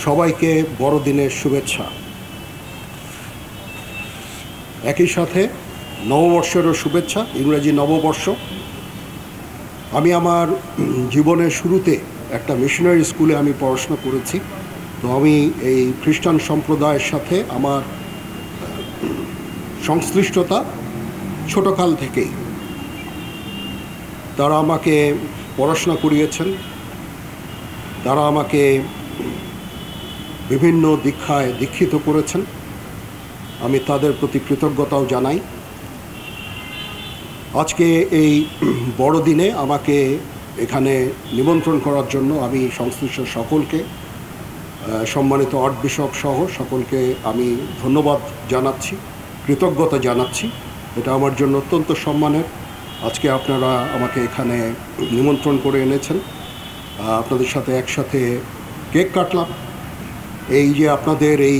সবাইকে বড়দিনের শুভেচ্ছা। একই সাথে নববর্ষেরও শুভেচ্ছা, ইংরেজি নববর্ষ। আমি আমার জীবনের শুরুতে একটা মিশনারি স্কুলে আমি পড়াশোনা করেছি। তো আমি এই খ্রিস্টান সম্প্রদায়ের সাথে আমার সংশ্লিষ্টতা ছোটকাল থেকেই। তারা আমাকে পড়াশোনা করিয়েছেন, তারা আমাকে বিভিন্ন দীক্ষায় দীক্ষিত করেছেন। আমি তাদের প্রতি কৃতজ্ঞতাও জানাই। আজকে এই বড়দিনে আমাকে এখানে নিমন্ত্রণ করার জন্য আমি সংশ্লিষ্ট সকলকে, সম্মানিত আর্ট বিশপ সহ সকলকে আমি ধন্যবাদ জানাচ্ছি, কৃতজ্ঞতা জানাচ্ছি। এটা আমার জন্য অত্যন্ত সম্মানের। আজকে আপনারা আমাকে এখানে নিমন্ত্রণ করে এনেছেন, আপনাদের সাথে একসাথে কেক কাটলাম। এই যে আপনাদের এই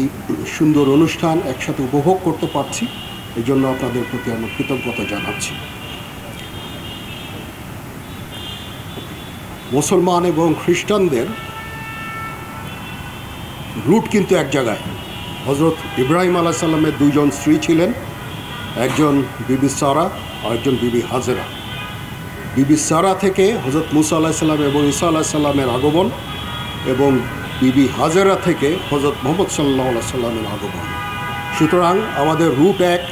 সুন্দর অনুষ্ঠান একসাথে উপভোগ করতে পারছি, এই জন্য আপনাদের প্রতি আমার কৃতজ্ঞতা জানাচ্ছি। মুসলমান এবং খ্রিস্টানদের রুট কিন্তু এক জায়গায়। হজরত ইব্রাহিম আলাইহিস সালামের দুইজন স্ত্রী ছিলেন, একজন বিবি সারা আর একজন বিবি হাজেরা। বিবি সারা থেকে হজরত মুসা আলাইহিস সালাম এবং ঈসা আলাইহিস সালামের আগমন, এবং বিবি হাজেরা থেকে হজরত মুহাম্মদ সাল্লাল্লাহু আলাইহি সাল্লামের আগমন। সুতরাং আমাদের রুট এক,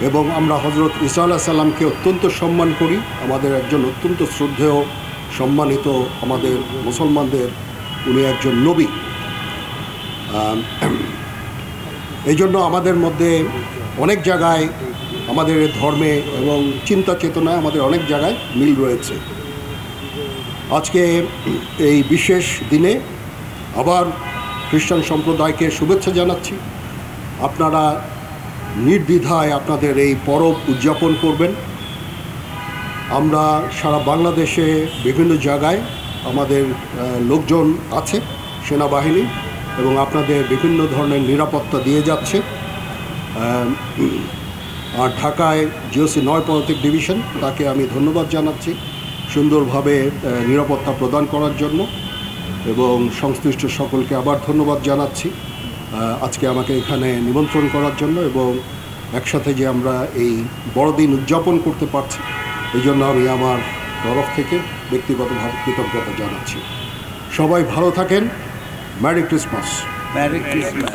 এবং আমরা হজরত ঈসা আলাইহিস সালামকে অত্যন্ত সম্মান করি। আমাদের একজন অত্যন্ত শ্রদ্ধেয় সম্মানিত, আমাদের মুসলমানদের উনি একজন নবী। এই জন্য আমাদের মধ্যে অনেক জায়গায়, আমাদের ধর্মে এবং চিন্তা চেতনায় আমাদের অনেক জায়গায় মিল রয়েছে। আজকে এই বিশেষ দিনে আবার খ্রিস্টান সম্প্রদায়কে শুভেচ্ছা জানাচ্ছি। আপনারা নির্দ্বিধায় আপনাদের এই পরব উদযাপন করবেন। আমরা সারা বাংলাদেশে বিভিন্ন জায়গায় আমাদের লোকজন আছে, সেনাবাহিনী, এবং আপনাদের বিভিন্ন ধরনের নিরাপত্তা দিয়ে যাচ্ছে। আর ঢাকায় জিওসি ৯ পদাতিক ডিভিশন, তাকে আমি ধন্যবাদ জানাচ্ছি সুন্দরভাবে নিরাপত্তা প্রদান করার জন্য, এবং সংশ্লিষ্ট সকলকে আবার ধন্যবাদ জানাচ্ছি আজকে আমাকে এখানে নিমন্ত্রণ করার জন্য, এবং একসাথে যে আমরা এই বড়দিন উদযাপন করতে পারছি, এই জন্য আমি আমার তরফ থেকে ব্যক্তিগতভাবে কৃতজ্ঞতা জানাচ্ছি। সবাই ভালো থাকেন। Merry Christmas. Merry Christmas.